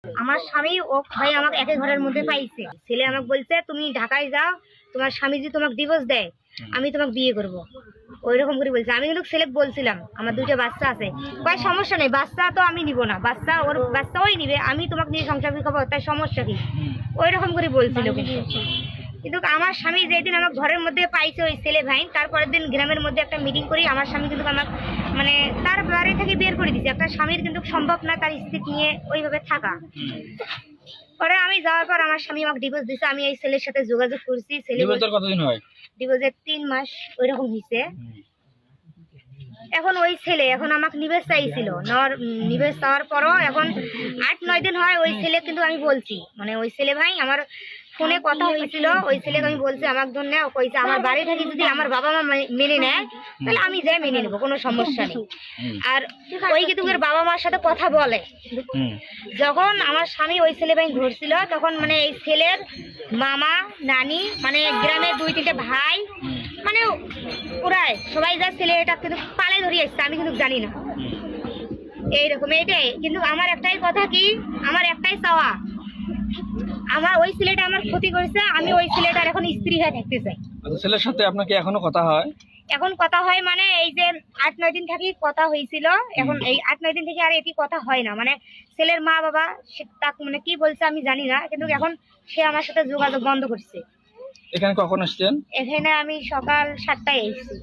আমার স্বামী ও ভাই আমাকে একই ঘরের মধ্যে পাইছে। ছেলে আমাকে বলছে তুমি ঢাকায় যাও, তোমার স্বামী যদি তোমাকে ডিভোর্স দেয় আমি তোমাকে বিয়ে করব। ওই রকম করে বলছে। আমি কিন্তু ছেলে বলছিলাম আমার দুইটা বাচ্চা আছে, কয় সমস্যা নেই, বাচ্চা তো আমি নিব না, বাচ্চা ওর বাচ্চা ওই নিবে, আমি তোমাকে নিয়ে সংসার খাবো, তাই সমস্যা কি, ওই রকম করে বলছিল। কিন্তু আমার স্বামী যেদিন আমার ঘরের মধ্যে পাইছে ওই ছেলে ভাই, তারপরের দিন গ্রামের মধ্যে একটা মিটিং করি, আমার স্বামী কিন্তু আমার মানে তার বাড়ি থেকে বের করে দিচ্ছে। একটা স্বামীর কিন্তু সম্ভব না তার স্ত্রী নিয়ে ওইভাবে থাকা। পরে আমি যাওয়ার পর আমার স্বামী আমাকে ডিভোর্স দিছে। আমি এই ছেলের সাথে যোগাযোগ করছি। ছেলে কতদিন হয়? ডিভোর্সের 3 মাস ওইরকম হয়েছে। এখন ওই ছেলে এখন আমাকে নিবেশ চাইছিল, নিবেশ চাওয়ার পরও এখন 8-9 দিন হয় ওই ছেলে কিন্তু আমি বলছি, মানে ওই ছেলে ভাই আমার ফোনে কথা হয়েছিল, ওই ছেলেকে আমি বলছি আমার জন্য, কইছে আমার বাড়ি থেকে যদি আমার বাবা মা মেনে নেয় তাহলে আমি যাই মেনে নেবো, কোনো সমস্যা নেই। আর ওই কিন্তু বাবা মার সাথে কথা বলে। যখন আমার স্বামী ওই ছেলে ভাই ধরছিল তখন মানে এই ছেলের মামা নানি মানে গ্রামের 2-3টে ভাই মানে ওরাই সবাই যা ছেলে এটা কিন্তু পালে ধরে আসছে, আমি কিন্তু জানি না এইরকম। এইটাই কিন্তু আমার একটাই কথা কি, আমার একটাই চাওয়া, আমার ওই ছেলেটা আমার ক্ষতি করেছে, আমি ওই ছেলেটার এখন স্ত্রী হয়ে থাকতে চাই। ছেলের সাথে আপনাকে এখনো কথা হয়? এখন কথা হয় মানে এই যে 8-9 দিন থেকে কথা হয়েছিল, এখন এই 8-9 দিন থেকে আর এটি কথা হয় না। মানে ছেলের মা বাবা তাকে মানে কি বলছে আমি জানি না, কিন্তু এখন সে আমার সাথে যোগাযোগ বন্ধ করছে। এখানে কখন আসছেন? এখানে আমি সকাল 7টায় এসেছি।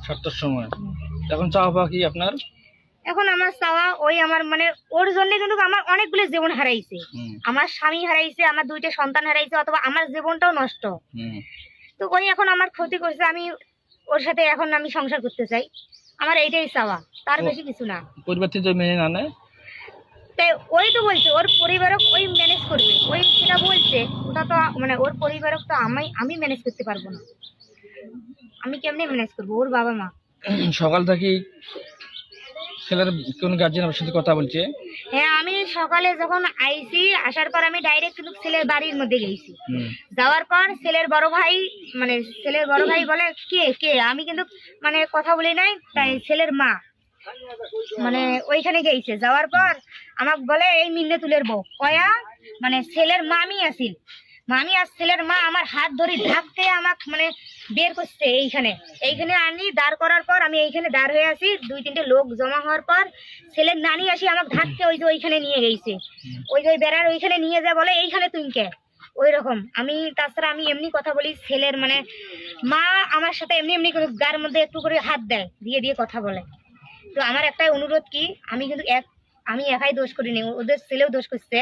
7টার সময়। এখন চাওয়া পাওয়া কি আপনার? এখন আমার চাওয়া ওই আমার মানে ওর জন্য কিন্তু আমার অনেকগুলো জীবন হারাইছে, আমার স্বামী হারাইছে, আমার 2টা সন্তান হারাইছে, অথবা আমার জীবনটাও নষ্ট। তো ওই এখন আমার ক্ষতি করছে, আমি ওর সাথে এখন আমি সংসার করতে চাই, আমার এইটাই চাওয়া, তার বেশি কিছু না। পরিবার থেকে মেনে না নেয় তাই ওই তো বলছে ওর পরিবারক ওই ম্যানেজ করবে, ওই সেটা বলছে, ওটা তো মানে ওর পরিবারক তো আমি ম্যানেজ করতে পারবো না, আমি কেমনে ম্যানেজ করবো, ওর বাবা মা। সকাল থেকে ছেলের কোন গার্জিয়ান আপনার সাথে কথা বলছে? হ্যাঁ, আমি সকালে যখন আইছি, আসার পর আমি ডাইরেক্ট কিন্তু ছেলের বাড়ির মধ্যে গেছি। যাওয়ার পর ছেলের বড় ভাই বলে কে কে, আমি কিন্তু মানে কথা বলি নাই, তাই ছেলের মা মানে ওইখানে গেছে। যাওয়ার পর আমাকে বলে এই মিন্নেতুলের বউ কয়া, মানে ছেলের মামি আসিল, মামি আর ছেলের মা আমার হাত ধরে ধাক্কে আমাকে মানে বের করছে। এইখানে আনি দাঁড় করার পর আমি এইখানে দাঁড় হয়ে আছি, 2-3টে লোক জমা হওয়ার পর ছেলের নানি আসি আমাকে ধাক্কে ওই যে ওইখানে নিয়ে গেছে, ওই যে বেড়ার ওইখানে নিয়ে যা বলে এইখানে তুমি কে, ওই রকম। আমি তাছাড়া আমি এমনি কথা বলি, ছেলের মানে মা আমার সাথে এমনি করে গার মধ্যে একটু করে হাত দেয়, দিয়ে কথা বলে। তো আমার একটাই অনুরোধ কি, আমি কিন্তু আমি একাই দোষ করিনি, ওদের ছেলেও দোষ করছে।